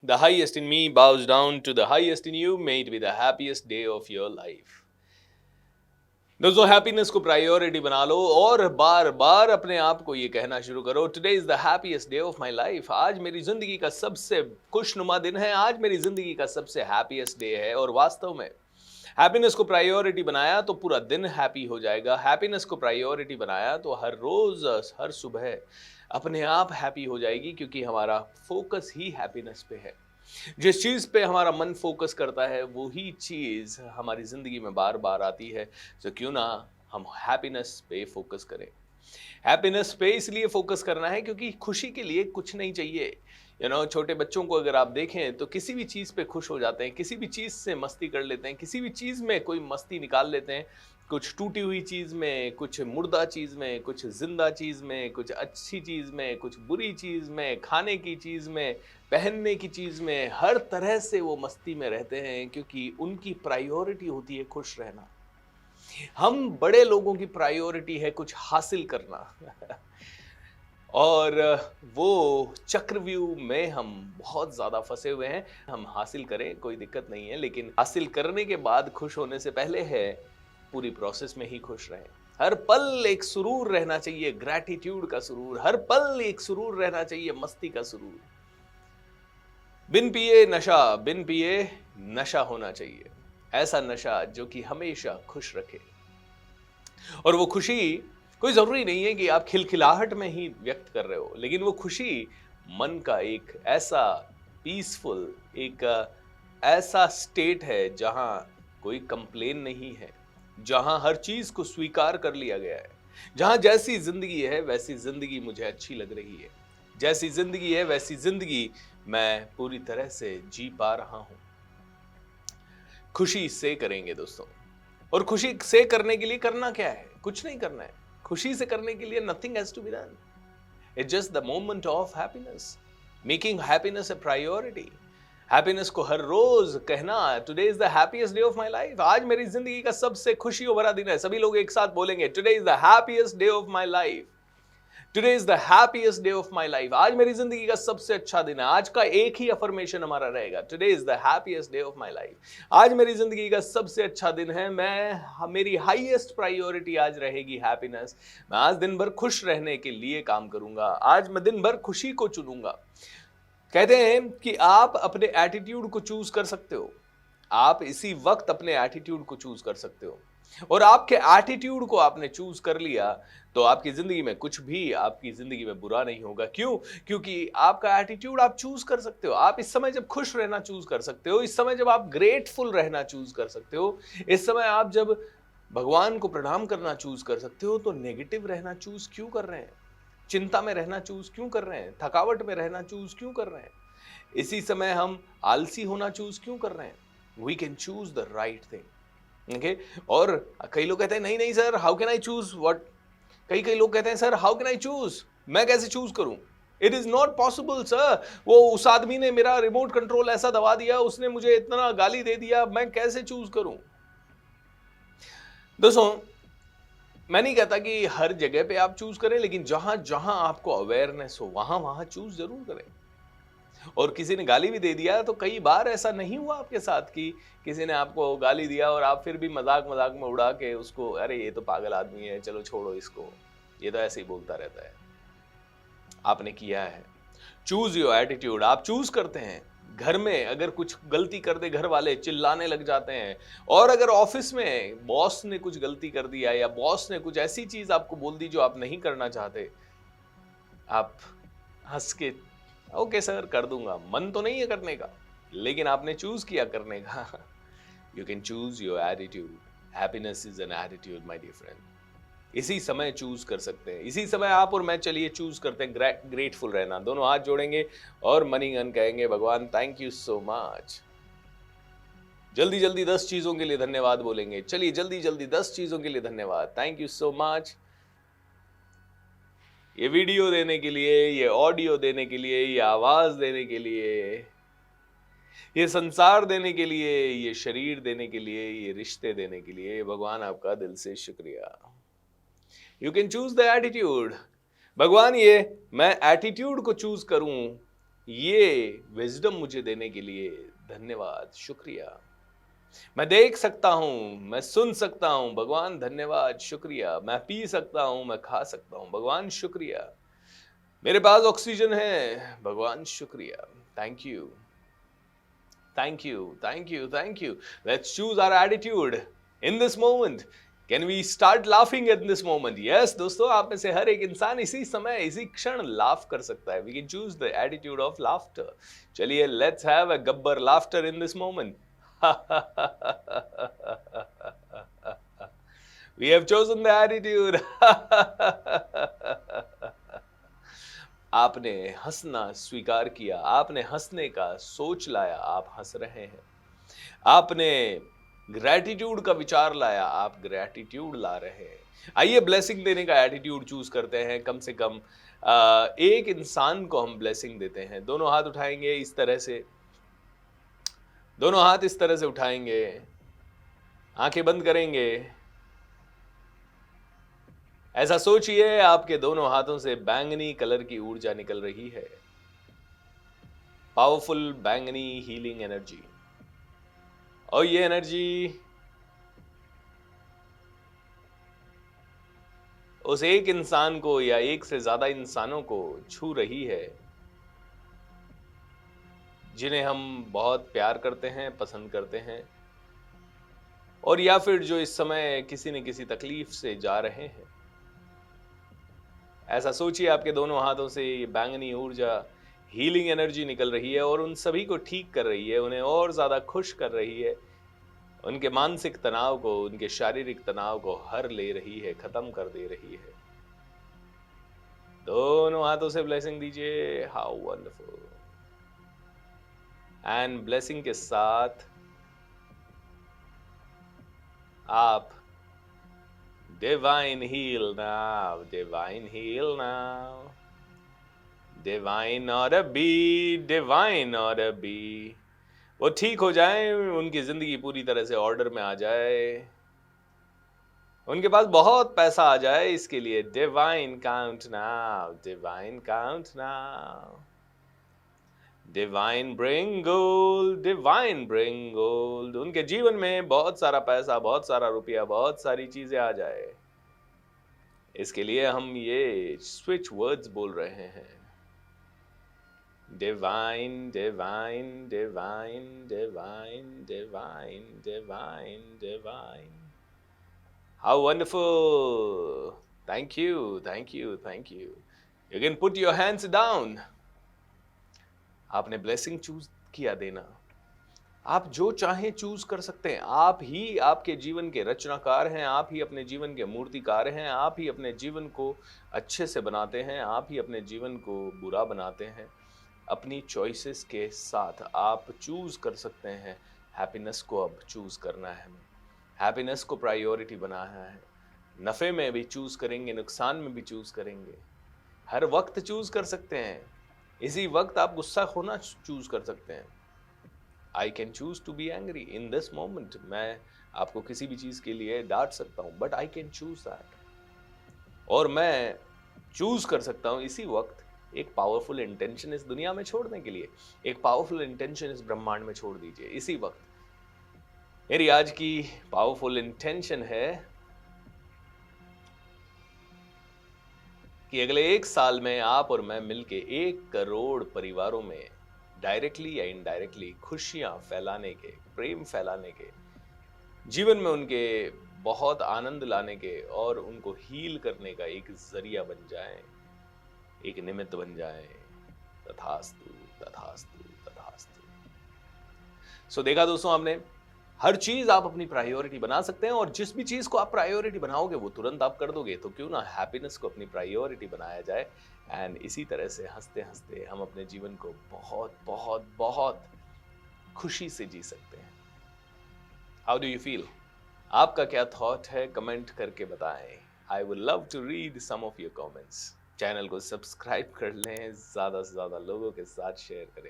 The highest in me bows down to the highest in you. May it be the happiest day of your life. दोस्तों happiness को priority बना लो और बार बार अपने आप को ये कहना शुरू करो, today is the happiest day of my life. आज मेरी जिंदगी का सबसे खुशनुमा दिन है, आज मेरी जिंदगी का सबसे हैप्पीएस्ट डे है। और वास्तव में हैप्पीनेस को प्रायोरिटी बनाया तो पूरा दिन हैप्पी हो जाएगा। हैप्पीनेस को प्रायोरिटी बनाया तो हर रोज हर सुबह अपने आप हैप्पी हो जाएगी, क्योंकि हमारा फोकस ही हैप्पीनेस पे है। जिस चीज पे हमारा मन फोकस करता है वही चीज हमारी जिंदगी में बार बार आती है। तो क्यों ना हम हैप्पीनेस पे फोकस करें। हैप्पीनेस पे इसलिए फोकस करना है क्योंकि खुशी के लिए कुछ नहीं चाहिए। छोटे बच्चों को अगर आप देखें तो किसी भी चीज़ पे खुश हो जाते हैं, किसी भी चीज़ से मस्ती कर लेते हैं, किसी भी चीज़ में कोई मस्ती निकाल लेते हैं। कुछ टूटी हुई चीज़ में, कुछ मुर्दा चीज़ में, कुछ जिंदा चीज़ में, कुछ अच्छी चीज़ में, कुछ बुरी चीज़ में, खाने की चीज़ में, पहनने की चीज़ में, हर तरह से वो मस्ती में रहते हैं, क्योंकि उनकी प्रायोरिटी होती है खुश रहना। हम बड़े लोगों की प्रायोरिटी है कुछ हासिल करना और वो चक्रव्यूह में हम बहुत ज़्यादा फंसे हुए हैं। हम हासिल करें कोई दिक्कत नहीं है, लेकिन हासिल करने के बाद खुश होने से पहले है पूरी प्रोसेस में ही खुश रहें। हर पल एक सुरूर रहना चाहिए, ग्रैटिट्यूड का सुरूर। हर पल एक सुरूर रहना चाहिए, मस्ती का सुरूर। बिन पिए नशा, बिन पिए नशा होना चाहिए। ऐसा नशा जो कि हमेशा खुश रखे। और वो खुशी कोई जरूरी नहीं है कि आप खिलखिलाहट में ही व्यक्त कर रहे हो, लेकिन वो खुशी मन का एक ऐसा पीसफुल, एक ऐसा स्टेट है जहां कोई कंप्लेन नहीं है, जहां हर चीज को स्वीकार कर लिया गया है, जहां जैसी जिंदगी है वैसी जिंदगी मुझे अच्छी लग रही है, जैसी जिंदगी है वैसी जिंदगी मैं पूरी तरह से जी पा रहा हूं। खुशी से करेंगे दोस्तों। और खुशी से करने के लिए करना क्या है? कुछ नहीं करना है। खुशी से करने के लिए nothing has to be done. It's just the moment of happiness, making happiness a priority. Happiness को हर रोज कहना, today is the happiest day of my life. आज मेरी जिंदगी का सबसे खुशियों भरा दिन है। सभी लोग एक साथ बोलेंगे, today is the happiest day of my life. Today is the happiest day of my life. आज मेरी जिंदगी का सबसे अच्छा दिन है। आज का एक ही अफर्मेशन हमारा रहेगा, today is the happiest day of my life. आज मेरी जिंदगी का सबसे अच्छा दिन है। मेरी हाईएस्ट प्रायोरिटी आज रहेगी हैप्पीनेस। मैं आज दिन भर खुश रहने के लिए काम करूंगा। आज मैं दिन भर खुशी को चुनूंगा। कहते हैं कि आप अपने एटीट्यूड को चूज कर सकते हो। आप इसी वक्त अपने एटीट्यूड को चूज कर सकते हो। और आपके एटीट्यूड को आपने चूज कर लिया तो आपकी जिंदगी में कुछ भी आपकी जिंदगी में बुरा नहीं होगा। क्यों? क्योंकि आपका एटीट्यूड आप चूज कर सकते हो। आप इस समय जब खुश रहना चूज कर सकते हो, इस समय जब आप ग्रेटफुल रहना चूज कर सकते हो, इस समय आप जब भगवान को प्रणाम करना चूज कर सकते हो, तो नेगेटिव रहना चूज क्यों कर रहे हैं? चिंता में रहना चूज क्यों कर रहे हैं? थकावट में रहना चूज क्यों कर रहे हैं? इसी समय हम आलसी होना चूज क्यों कर रहे हैं? We can choose the right thing. Okay. और कई लोग कहते हैं नहीं नहीं sir, how can I choose what. कई लोग कहते हैं sir how can I choose, मैं कैसे चूज करूं? It is not possible sir. वो उस आदमी ने मेरा रिमोट कंट्रोल ऐसा दबा दिया, उसने मुझे इतना गाली दे दिया, मैं कैसे चूज करूं? दोस्तों, मैं नहीं कहता कि हर जगह पे आप चूज करें, लेकिन जहां जहां आपको अवेयरनेस हो वहां वहां चूज जरूर करें। और किसी ने गाली भी दे दिया तो कई बार ऐसा नहीं हुआ आपके साथ कि किसी ने आपको गाली दिया और आप फिर भी मजाक मजाक में उड़ा के उसको, अरे ये तो पागल आदमी है, चलो छोड़ो इसको, ये तो ऐसे ही बोलता रहता है। आपने किया है। Choose your attitude. आप चूज करते हैं। घर में अगर कुछ गलती कर दे घर वाले, चिल्लाने लग जाते हैं। और अगर ऑफिस में बॉस ने कुछ गलती कर दिया या बॉस ने कुछ ऐसी चीज आपको बोल दी जो आप नहीं करना चाहते, आप हंस के ओके सर कर दूंगा, मन तो नहीं है करने का लेकिन आपने चूज किया करने का। You can choose your attitude. Happiness is an attitude my dear friend. इसी समय चूज कर सकते हैं। इसी समय आप और मैं चलिए चूज करते हैं ग्रेटफुल रहना। दोनों हाथ जोड़ेंगे और मनी गन कहेंगे, भगवान थैंक यू सो मच। जल्दी जल्दी 10 चीजों के लिए धन्यवाद बोलेंगे। चलिए जल्दी जल्दी 10 चीजों के लिए धन्यवाद। Thank you so much. ये वीडियो देने के लिए, ये ऑडियो देने के लिए, ये आवाज देने के लिए, ये संसार देने के लिए, ये शरीर देने के लिए, ये रिश्ते देने के लिए, भगवान आपका दिल से शुक्रिया। You can choose the attitude. भगवान ये मैं एटीट्यूड को चूज करूं, ये विजडम मुझे देने के लिए धन्यवाद, शुक्रिया। मैं देख सकता हूँ, मैं सुन सकता हूँ, भगवान धन्यवाद, शुक्रिया। मैं पी सकता हूँ, मैं खा सकता हूँ, भगवान शुक्रिया। मेरे पास ऑक्सीजन है, भगवान शुक्रिया। Thank you, thank you, thank you, thank you. Let's choose our attitude in this moment. Can we start laughing at this moment? Yes, दोस्तों, आप में से हर एक इंसान इसी समय, इसी क्षण लाफ कर सकता है। We can choose the attitude of laughter. चलिए, let's have a Gabbar laughter in this moment. We have chosen the attitude. आपने हंसना स्वीकार किया, आपने हंसने का सोच लाया, आप हंस रहे हैं। आपने ग्रैटिट्यूड का विचार लाया, आप ग्रैटिट्यूड ला रहे हैं। आइए ब्लेसिंग देने का एटीट्यूड चूज करते हैं। कम से कम एक इंसान को हम ब्लेसिंग देते हैं। दोनों हाथ उठाएंगे इस तरह से, दोनों हाथ इस तरह से उठाएंगे, आंखें बंद करेंगे। ऐसा सोचिए आपके दोनों हाथों से बैंगनी कलर की ऊर्जा निकल रही है, पावरफुल बैंगनी हीलिंग एनर्जी। और ये एनर्जी उस एक इंसान को या एक से ज्यादा इंसानों को छू रही है जिन्हें हम बहुत प्यार करते हैं, पसंद करते हैं, और या फिर जो इस समय किसी न किसी तकलीफ से जा रहे हैं। ऐसा सोचिए आपके दोनों हाथों से ये बैंगनी ऊर्जा, हीलिंग एनर्जी निकल रही है और उन सभी को ठीक कर रही है, उन्हें और ज्यादा खुश कर रही है, उनके मानसिक तनाव को, उनके शारीरिक तनाव को हर ले रही है, खत्म कर दे रही है। दोनों हाथों से ब्लेसिंग दीजिए। How wonderful. एंड ब्लेसिंग के साथ आप Divine heal now, divine heal now, divine order be, divine order be। वो ठीक हो जाए, उनकी जिंदगी पूरी तरह से ऑर्डर में आ जाए, उनके पास बहुत पैसा आ जाए, इसके लिए divine count now, divine count now. Divine bring gold, divine bring gold. उनके जीवन में बहुत सारा पैसा, बहुत सारा रुपया, बहुत सारी चीजें आ जाए, इसके लिए हम ये स्विच वर्ड्स बोल रहे हैं। Divine, divine, divine, divine, divine, divine, divine. How wonderful. Thank you, thank you, thank you. You can put your hands down. आपने ब्लेसिंग चूज किया देना। आप जो चाहें चूज कर सकते हैं। आप ही आपके जीवन के रचनाकार हैं, आप ही अपने जीवन के मूर्तिकार हैं, आप ही अपने जीवन को अच्छे से बनाते हैं, आप ही अपने जीवन को बुरा बनाते हैं। अपनी चॉइसेस के साथ आप चूज कर सकते हैं। हैप्पीनेस को अब चूज करना है, हैप्पीनेस को प्रायोरिटी बनाना है। नफ़े में भी चूज करेंगे, नुकसान में भी चूज करेंगे। हर वक्त चूज कर सकते हैं। इसी वक्त आप गुस्सा होना चूज कर सकते हैं। I can choose to be angry in this moment. मैं आपको किसी भी चीज के लिए डांट सकता हूं, but I can choose that. और मैं चूज कर सकता हूं इसी वक्त एक पावरफुल इंटेंशन इस दुनिया में छोड़ने के लिए। एक पावरफुल इंटेंशन इस ब्रह्मांड में छोड़ दीजिए इसी वक्त। मेरी आज की पावरफुल इंटेंशन है कि अगले 1 साल में आप और मैं मिलके 1 करोड़ परिवारों में डायरेक्टली या इनडायरेक्टली खुशियां फैलाने के, प्रेम फैलाने के, जीवन में उनके बहुत आनंद लाने के और उनको हील करने का एक जरिया बन जाए, एक निमित्त बन जाए। तथास्तु, तथास्तु, तथास्तु। सो देखा दोस्तों आपने, हर चीज आप अपनी प्रायोरिटी बना सकते हैं, और जिस भी चीज को आप प्रायोरिटी बनाओगे वो तुरंत आप कर दोगे। तो क्यों ना हैप्पीनेस को अपनी प्रायोरिटी बनाया जाए। एंड इसी तरह से हंसते हंसते हम अपने जीवन को बहुत बहुत बहुत खुशी से जी सकते हैं। How do you feel? आपका क्या थॉट है? कमेंट करके बताएं। I would love to read some of your comments. Channel को सब्सक्राइब कर लें, ज्यादा से ज्यादा लोगों के साथ शेयर करें।